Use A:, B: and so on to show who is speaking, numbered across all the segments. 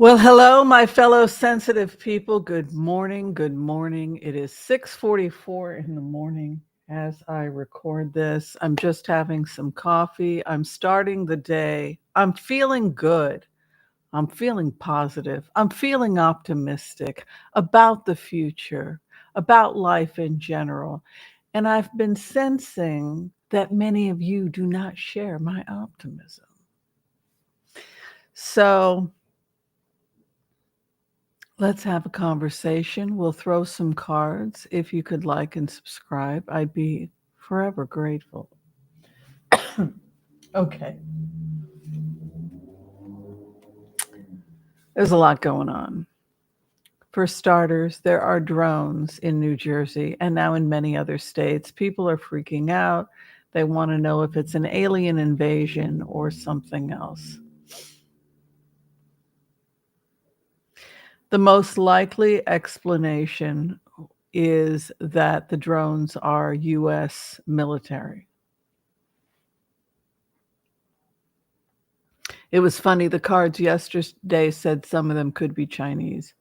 A: Well, hello, my fellow sensitive people. Good morning. Good morning. It is 6:44 in the morning as I record this. I'm just having some coffee. I'm starting the day. I'm feeling good. I'm feeling positive. I'm feeling optimistic about the future, about life in general. And I've been sensing that many of you do not share my optimism. So, let's have a conversation. We'll throw some cards. If you could like and subscribe, I'd be forever grateful. Okay. There's a lot going on. For starters, there are drones in New Jersey and now in many other states. People are freaking out. They want to know if it's an alien invasion or something else. The most likely explanation is that the drones are U.S. military. It was funny, the cards yesterday said some of them could be Chinese.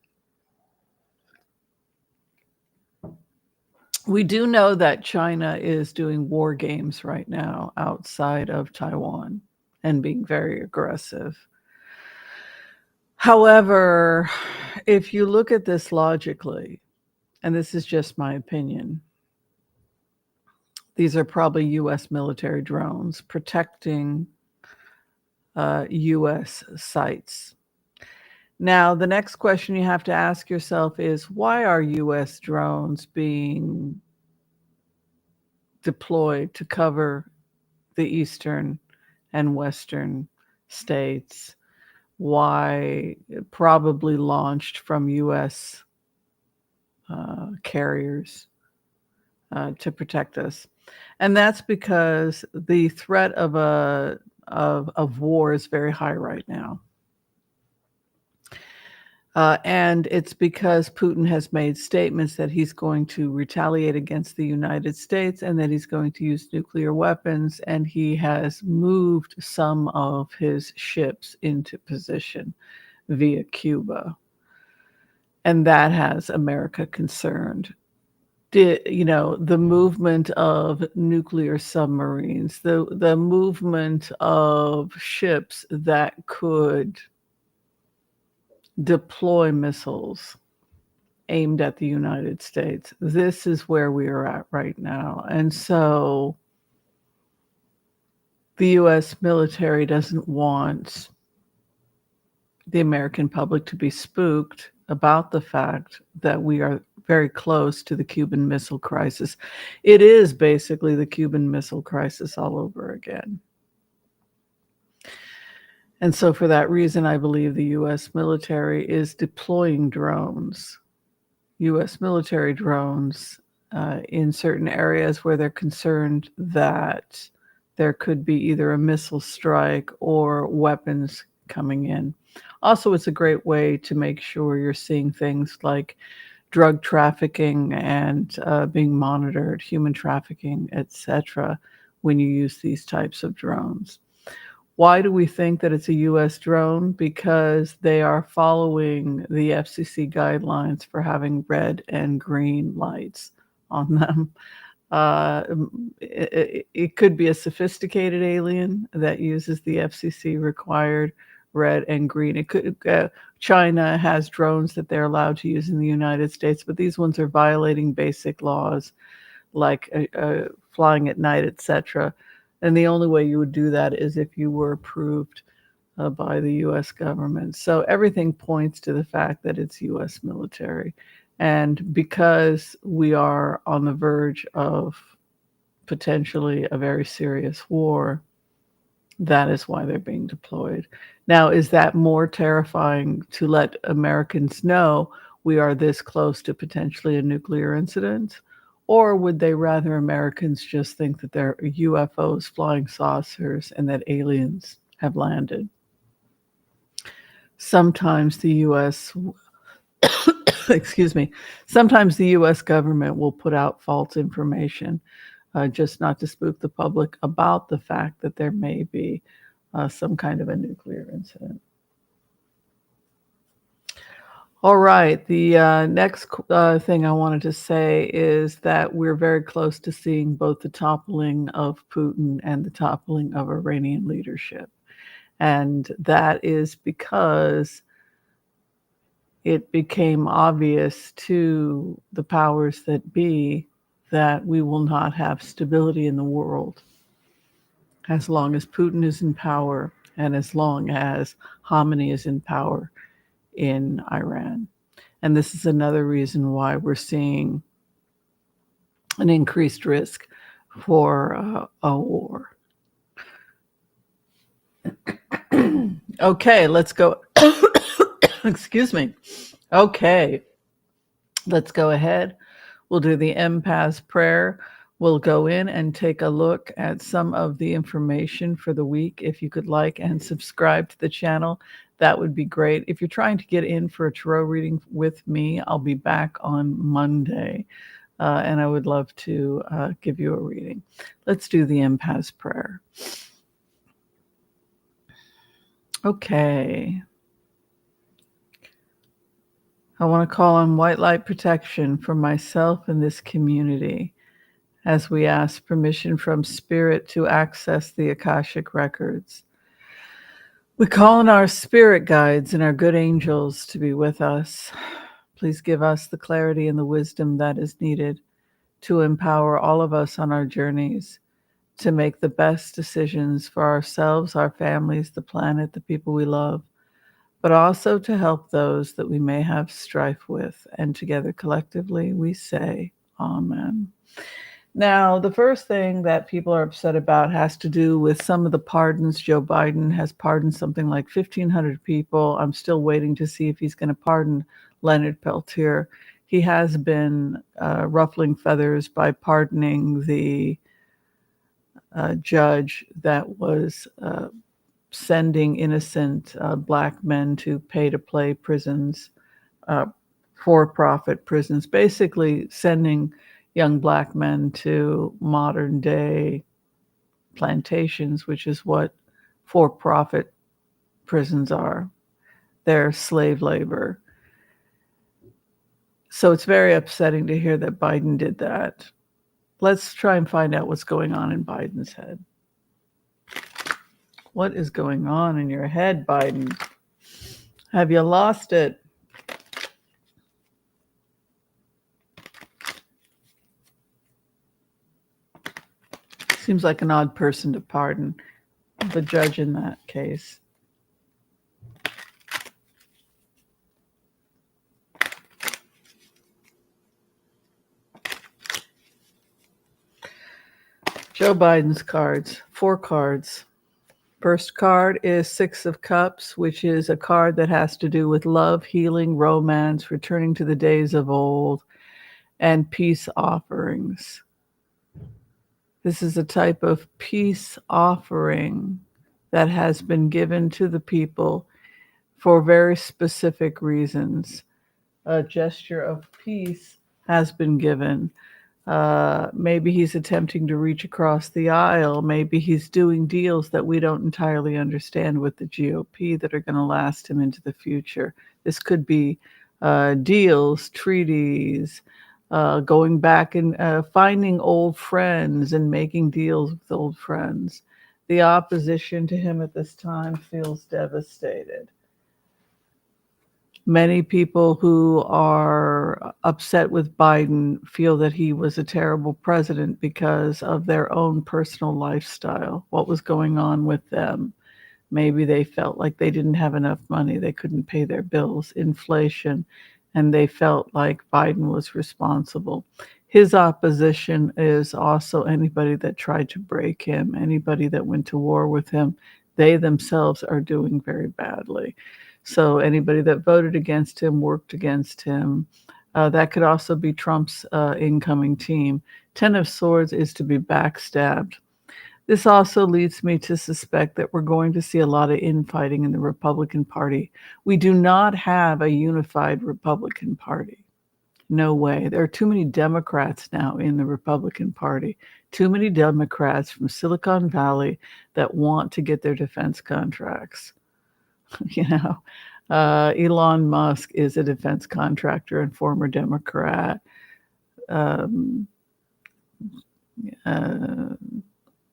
A: We do know that China is doing war games right now outside of Taiwan and being very aggressive. However, if you look at this logically, and this is just my opinion, these are probably US military drones protecting US sites. Now, the next question you have to ask yourself is, why are US drones being deployed to cover the eastern and western states? Why probably launched from US carriers to protect us? And that's because the threat of war is very high right now. And it's because Putin has made statements that he's going to retaliate against the United States and that he's going to use nuclear weapons. And he has moved some of his ships into position via Cuba. And that has America concerned. The movement of nuclear submarines, the movement of ships that could deploy missiles aimed at the United States. This is where we are at right now. And so the US military doesn't want the American public to be spooked about the fact that we are very close to the Cuban Missile Crisis. It is basically the Cuban Missile Crisis all over again. And so for that reason, I believe the US military is deploying drones, US military drones, in certain areas where they're concerned that there could be either a missile strike or weapons coming in. Also, it's a great way to make sure you're seeing things like drug trafficking and being monitored, human trafficking, etc., when you use these types of drones. Why do we think that it's a US drone? Because they are following the FCC guidelines for having red and green lights on them. Uh, it could be a sophisticated alien that uses the FCC required red and green. It could. China has drones that they're allowed to use in the United States, but these ones are violating basic laws like flying at night, etc. And the only way you would do that is if you were approved by the US government. So everything points to the fact that it's US military. And because we are on the verge of potentially a very serious war, that is why they're being deployed. Now, is that more terrifying to let Americans know we are this close to potentially a nuclear incident? Or would they rather Americans just think that they're UFOs, flying saucers, and that aliens have landed? Sometimes the US, excuse me, sometimes the US government will put out false information, just not to spook the public about the fact that there may be some kind of a nuclear incident. All right. The next thing I wanted to say is that we're very close to seeing both the toppling of Putin and the toppling of Iranian leadership. And that is because it became obvious to the powers that be that we will not have stability in the world as long as Putin is in power and as long as Khamenei is in power in Iran. And this is another reason why we're seeing an increased risk for a war. Okay, let's go. Excuse me. Okay, let's go ahead. We'll do the empath prayer. We'll go in and take a look at some of the information for the week. If you could like and subscribe to the channel, that would be great. If you're trying to get in for a tarot reading with me, I'll be back on Monday, and I would love to give you a reading. Let's do the empath prayer. Okay. I want to call on white light protection for myself and this community as we ask permission from Spirit to access the Akashic records. We call on our spirit guides and our good angels to be with us. Please give us the clarity and the wisdom that is needed to empower all of us on our journeys to make the best decisions for ourselves, our families, the planet, the people we love, but also to help those that we may have strife with. And together collectively we say, Amen. Now, the first thing that people are upset about has to do with some of the pardons. Joe Biden has pardoned something like 1,500 people. I'm still waiting to see if he's going to pardon Leonard Peltier. He has been ruffling feathers by pardoning the judge that was sending innocent black men to pay-to-play prisons, for-profit prisons, basically sending young black men to modern-day plantations, which is what for-profit prisons are. They're slave labor. So it's very upsetting to hear that Biden did that. Let's try and find out what's going on in Biden's head. What is going on in your head, Biden? Have you lost it? Seems like an odd person to pardon, the judge in that case. Joe Biden's cards, 4 cards. First card is 6 of Cups, which is a card that has to do with love, healing, romance, returning to the days of old, and peace offerings. This is a type of peace offering that has been given to the people for very specific reasons. A gesture of peace has been given. Maybe he's attempting to reach across the aisle. Maybe he's doing deals that we don't entirely understand with the GOP that are going to last him into the future. This could be deals, treaties, going back and finding old friends and making deals with old friends. The opposition to him at this time feels devastated. Many people who are upset with Biden feel that he was a terrible president because of their own personal lifestyle, what was going on with them. Maybe they felt like they didn't have enough money, they couldn't pay their bills, inflation, and they felt like Biden was responsible. His opposition is also anybody that tried to break him, anybody that went to war with him. They themselves are doing very badly. So anybody that voted against him, worked against him, that could also be Trump's incoming team. 10 of Swords is to be backstabbed. This also leads me to suspect that we're going to see a lot of infighting in the Republican Party. We do not have a unified Republican Party. No way. There are too many Democrats now in the Republican Party. Too many Democrats from Silicon Valley that want to get their defense contracts. You know, Elon Musk is a defense contractor and former Democrat. Um, uh,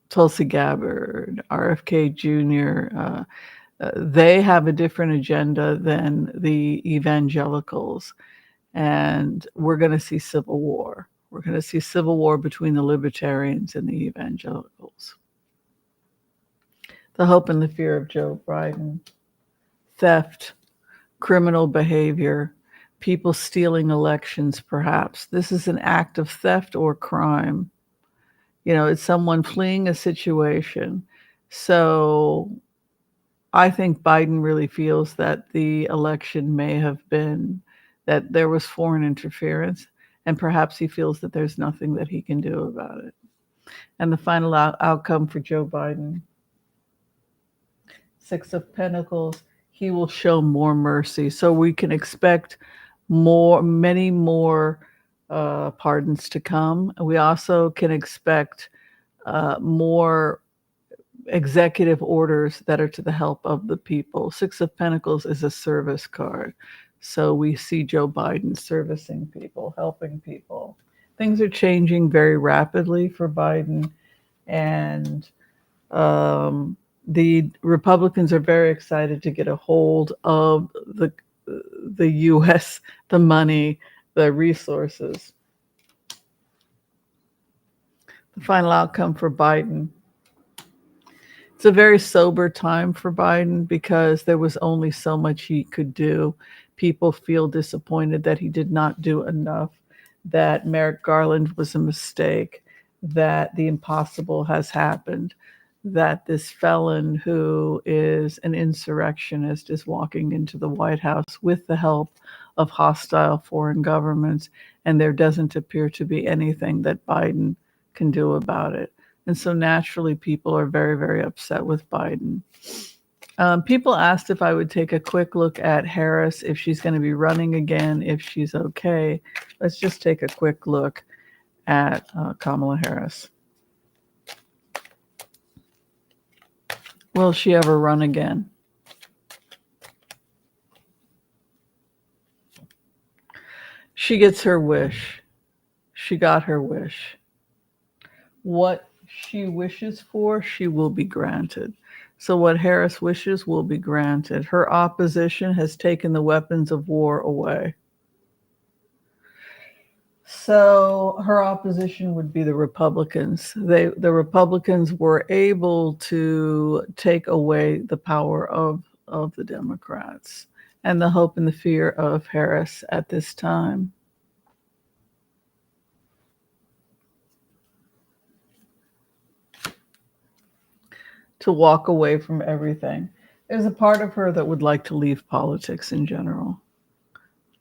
A: Tulsi Gabbard, RFK Jr., they have a different agenda than the evangelicals. And we're going to see civil war. We're going to see civil war between the libertarians and the evangelicals. The hope and the fear of Joe Biden: theft, criminal behavior, people stealing elections, perhaps. This is an act of theft or crime. You know, it's someone fleeing a situation. So I think Biden really feels that the election may have been, that there was foreign interference, and perhaps he feels that there's nothing that he can do about it. And the final outcome for Joe Biden: Six of Pentacles, he will show more mercy. So we can expect many more pardons to come. We also can expect more executive orders that are to the help of the people. Six of Pentacles is a service card. So we see Joe Biden servicing people, helping people. Things are changing very rapidly for Biden. And the Republicans are very excited to get a hold of the U.S., the money, the resources. The final outcome for Biden: it's a very sober time for Biden because there was only so much he could do. People feel disappointed that he did not do enough, that Merrick Garland was a mistake, that the impossible has happened, that this felon who is an insurrectionist is walking into the White House with the help of hostile foreign governments, and there doesn't appear to be anything that Biden can do about it. And so naturally, people are very, very upset with Biden. People asked if I would take a quick look at Harris, if she's going to be running again, if she's okay. Let's just take a quick look at Kamala Harris. Will she ever run again? She gets her wish. She got her wish. What she wishes for, she will be granted. So what Harris wishes will be granted. Her opposition has taken the weapons of war away. So her opposition would be the Republicans. The Republicans were able to take away the power of the Democrats. And the hope and the fear of Harris at this time: to walk away from everything. There's a part of her that would like to leave politics in general,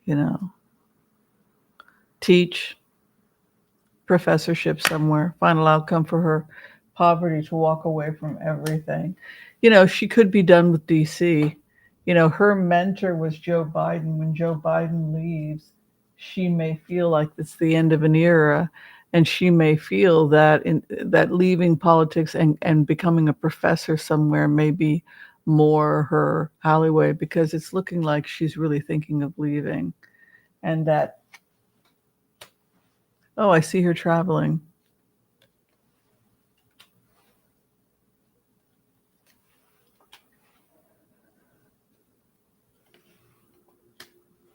A: you know, teach, professorship somewhere. Final outcome for her: poverty, to walk away from everything. You know, she could be done with DC. You know, her mentor was Joe Biden. When Joe Biden leaves, she may feel like it's the end of an era, and she may feel that that leaving politics and becoming a professor somewhere may be more her alleyway, because it's looking like she's really thinking of leaving. And that, oh, I see her traveling.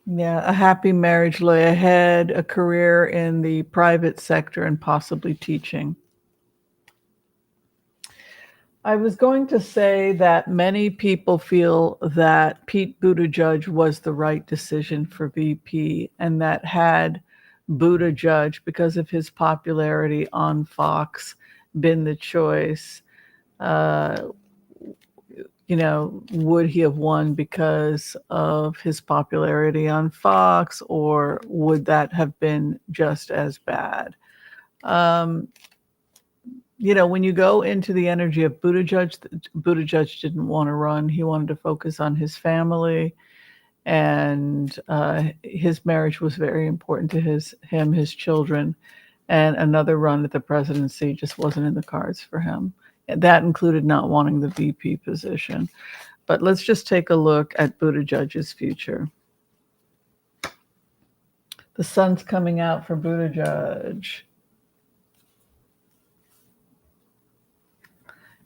A: Yeah, a happy marriage lay ahead, a career in the private sector, and possibly teaching. I was going to say that many people feel that Pete Buttigieg was the right decision for VP, and that had Buttigieg, because of his popularity on Fox, been the choice, uh, you know, would he have won because of his popularity on Fox, or would that have been just as bad? Um, you know, when you go into the energy of Buttigieg didn't want to run. He wanted to focus on his family, and his marriage was very important to his children. And another run at the presidency just wasn't in the cards for him. And that included not wanting the VP position. But let's just take a look at Buttigieg's future. The sun's coming out for Buttigieg.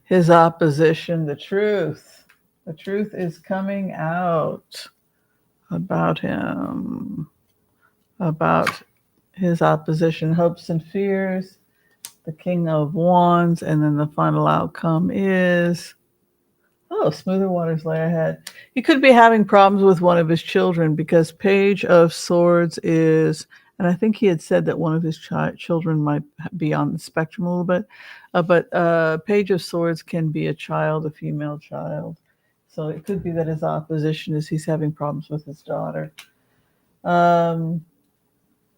A: His opposition, the truth. The truth is coming out about him, about his opposition, hopes and fears, the King of Wands, and then the final outcome is, oh, smoother waters lay ahead. He could be having problems with one of his children because Page of Swords is, and I think he had said that one of his children might be on the spectrum a little bit, but Page of Swords can be a child, a female child. So it could be that his opposition is he's having problems with his daughter.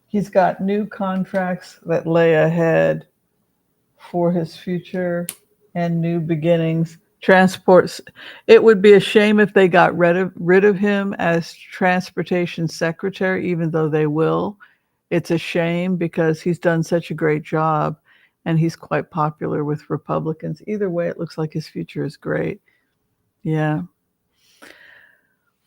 A: He's got new contracts that lay ahead for his future and new beginnings. Transports. It would be a shame if they got rid of him as transportation secretary, even though they will. It's a shame because he's done such a great job and he's quite popular with Republicans. Either way, it looks like his future is great. Yeah.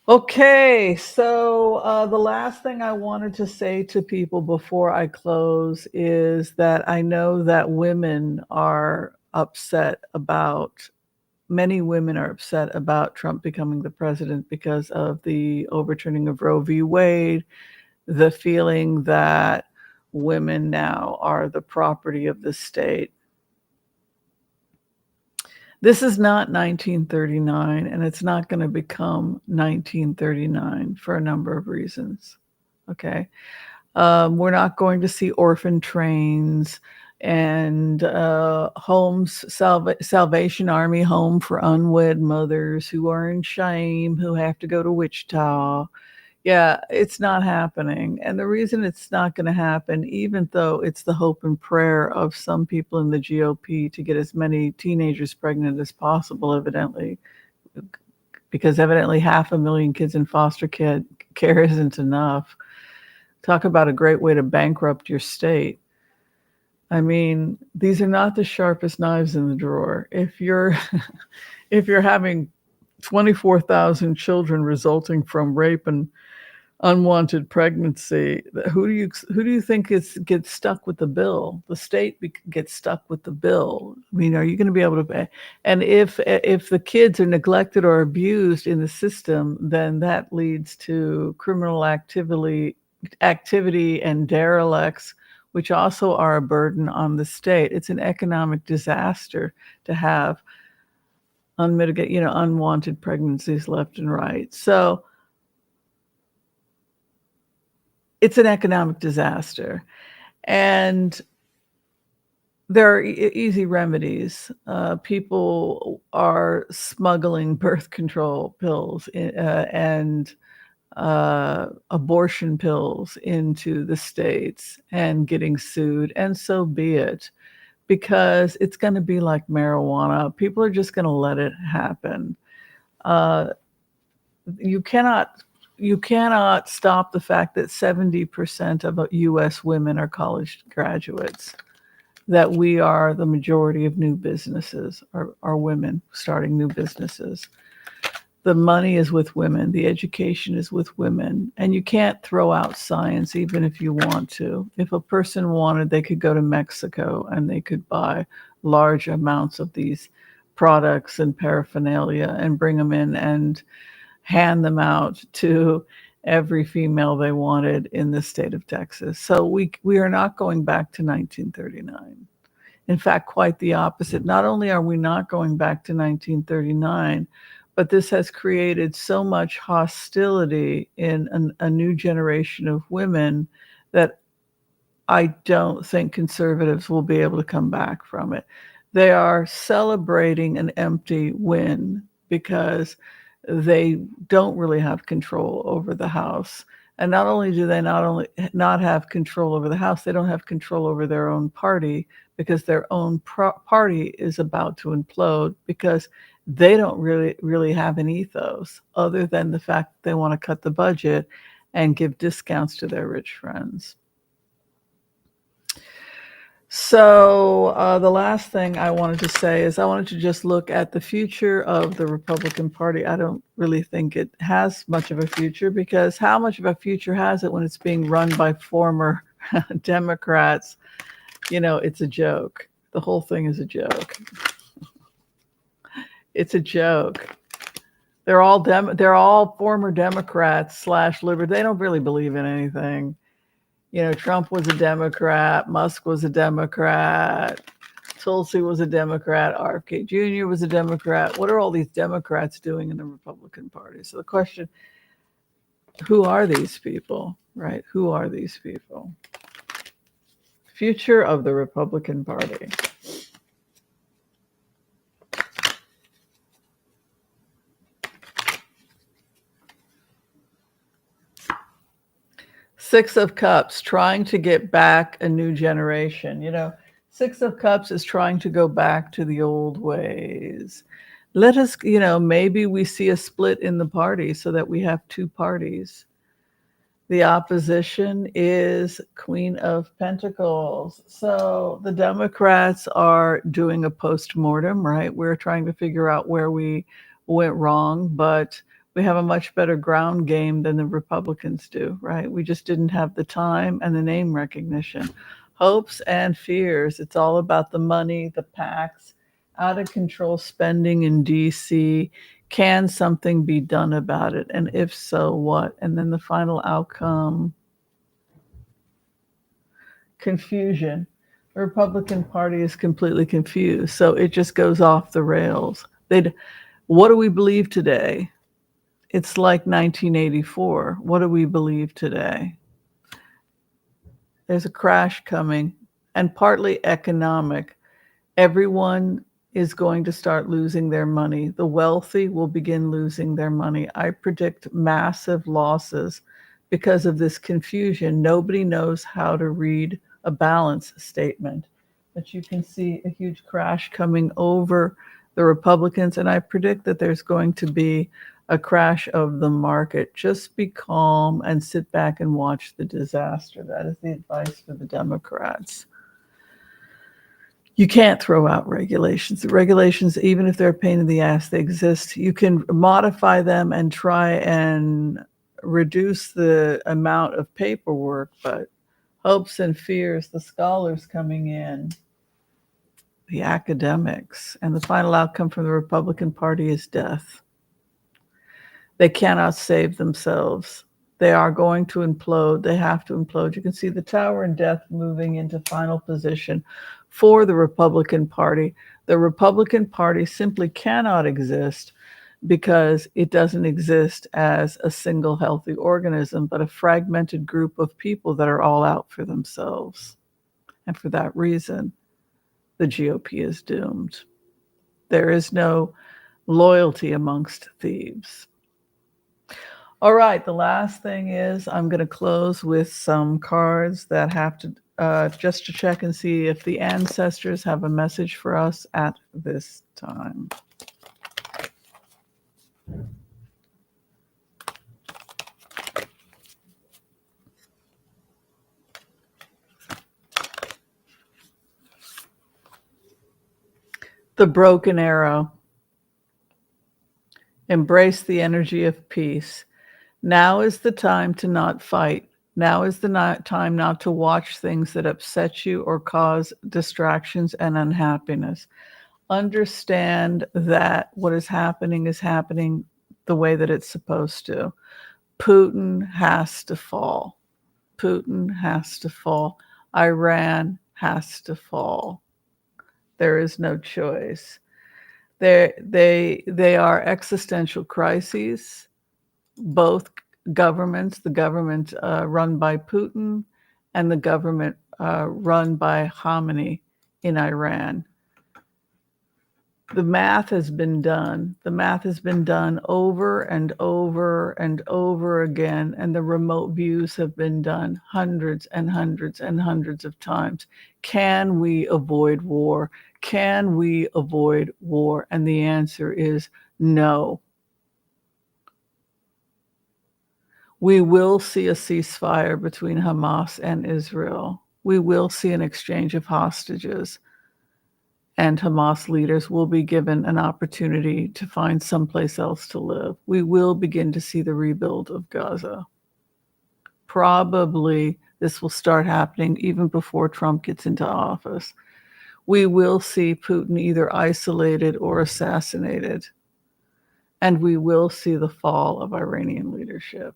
A: Okay, so the last thing I wanted to say to people before I close is that I know that women are upset about, many women are upset about Trump becoming the president because of the overturning of Roe v. Wade, the feeling that women now are the property of the state. This is not 1939, and it's not going to become 1939 for a number of reasons. Okay. We're not going to see orphan trains and homes, Salvation Army home for unwed mothers who are in shame, who have to go to Wichita. Yeah, it's not happening. And the reason it's not going to happen, even though it's the hope and prayer of some people in the GOP to get as many teenagers pregnant as possible, evidently, because evidently 500,000 kids in foster care isn't enough. Talk about a great way to bankrupt your state. I mean, these are not the sharpest knives in the drawer. If you're having 24,000 children resulting from rape and unwanted pregnancy, who do you think gets stuck with the bill? The state gets stuck with the bill. I mean, are you going to be able to pay? And if the kids are neglected or abused in the system, then that leads to criminal activity and derelicts, which also are a burden on the state. It's an economic disaster to have unwanted pregnancies left and right. So it's an economic disaster. And there are easy remedies. People are smuggling birth control pills and abortion pills into the states and getting sued, and so be it, because it's going to be like marijuana. People are just going to let it happen. You cannot stop the fact that 70% of U.S. women are college graduates, that we are the majority of new businesses are women starting new businesses. The money is with women. The education is with women. And you can't throw out science even if you want to. If a person wanted, they could go to Mexico and they could buy large amounts of these products and paraphernalia and bring them in and hand them out to every female they wanted in the state of Texas. So we are not going back to 1939. In fact, quite the opposite. Not only are we not going back to 1939, but this has created so much hostility in a new generation of women that I don't think conservatives will be able to come back from it. They are celebrating an empty win because they don't really have control over the House. And not only do they not have control over the House, they don't have control over their own party, because their own party is about to implode because they don't really have an ethos other than the fact that they want to cut the budget and give discounts to their rich friends. So the last thing I wanted to say is I wanted to just look at the future of the Republican Party. I don't really think it has much of a future, because how much of a future has it when it's being run by former Democrats? You know, it's a joke. The whole thing is a joke. It's a joke. They're all former Democrats slash liberal. They don't really believe in anything. You know, Trump was a Democrat, Musk was a Democrat, Tulsi was a Democrat, RFK Jr. was a Democrat. What are all these Democrats doing in the Republican Party? So the question, who are these people, right? Who are these people? Future of the Republican Party. Six of Cups, trying to get back a new generation. You know, Six of Cups is trying to go back to the old ways. Let us, you know, maybe we see a split in the party so that we have two parties. The opposition is Queen of Pentacles. So the Democrats are doing a post-mortem, right? We're trying to figure out where we went wrong, but we have a much better ground game than the Republicans do, right? We just didn't have the time and the name recognition. Hopes and fears. It's all about the money, the PACs, out of control spending in DC. Can something be done about it? And if so, what? And then the final outcome, confusion. The Republican Party is completely confused. So it just goes off the rails. What do we believe today? It's like 1984. What do we believe today? There's a crash coming, and partly economic. Everyone is going to start losing their money. The wealthy will begin losing their money. I predict massive losses because of this confusion. Nobody knows how to read a balance statement. But you can see a huge crash coming over the Republicans, and I predict that there's going to be a crash of the market. Just be calm and sit back and watch the disaster. That is the advice for the Democrats. You can't throw out regulations. The regulations, even if they're a pain in the ass, they exist. You can modify them and try and reduce the amount of paperwork, but hopes and fears, the scholars coming in, the academics, and the final outcome from the Republican Party is death. They cannot save themselves. They are going to implode. They have to implode. You can see the Tower and Death moving into final position for the Republican Party. The Republican Party simply cannot exist because it doesn't exist as a single healthy organism, but a fragmented group of people that are all out for themselves. And for that reason, the GOP is doomed. There is no loyalty amongst thieves. All right, the last thing is I'm going to close with some cards that have to just to check and see if the ancestors have a message for us at this time. The broken arrow. Embrace the energy of peace. Now is the time to not fight. Now is the time not to watch things that upset you or cause distractions and unhappiness. Understand that what is happening the way that it's supposed to. Putin has to fall. Putin has to fall. Iran has to fall. There is no choice. They are existential crises. Both governments, the government run by Putin and the government run by Khamenei in Iran. The math has been done. The math has been done over and over and over again, and the remote views have been done hundreds and hundreds and hundreds of times. Can we avoid war? Can we avoid war? And the answer is no. We will see a ceasefire between Hamas and Israel. We will see an exchange of hostages, and Hamas leaders will be given an opportunity to find someplace else to live. We will begin to see the rebuild of Gaza. Probably this will start happening even before Trump gets into office. We will see Putin either isolated or assassinated, and we will see the fall of Iranian leadership.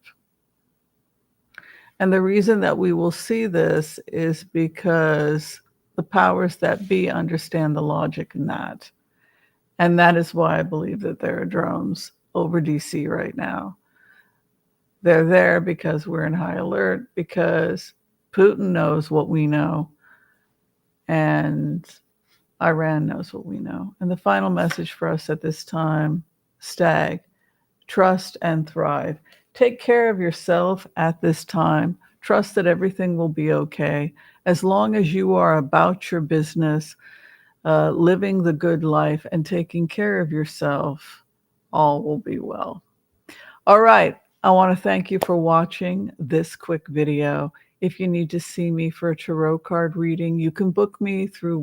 A: And the reason that we will see this is because the powers that be understand the logic in that. And that is why I believe that there are drones over DC right now. They're there because we're in high alert, because Putin knows what we know, and Iran knows what we know. And the final message for us at this time, Stag, trust and thrive. Take care of yourself at this time. Trust that everything will be okay. As long as you are about your business, living the good life and taking care of yourself, all will be well. All right. I want to thank you for watching this quick video. If you need to see me for a tarot card reading, you can book me through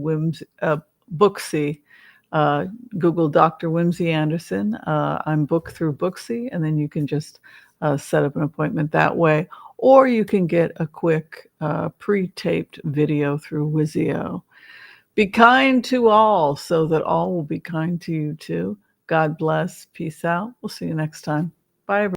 A: Booksy. Google Dr. Whimsy Anderson. I'm booked through Booksy, and then you can just set up an appointment that way. Or you can get a quick pre-taped video through Wizio. Be kind to all so that all will be kind to you too. God bless. Peace out. We'll see you next time. Bye, everyone.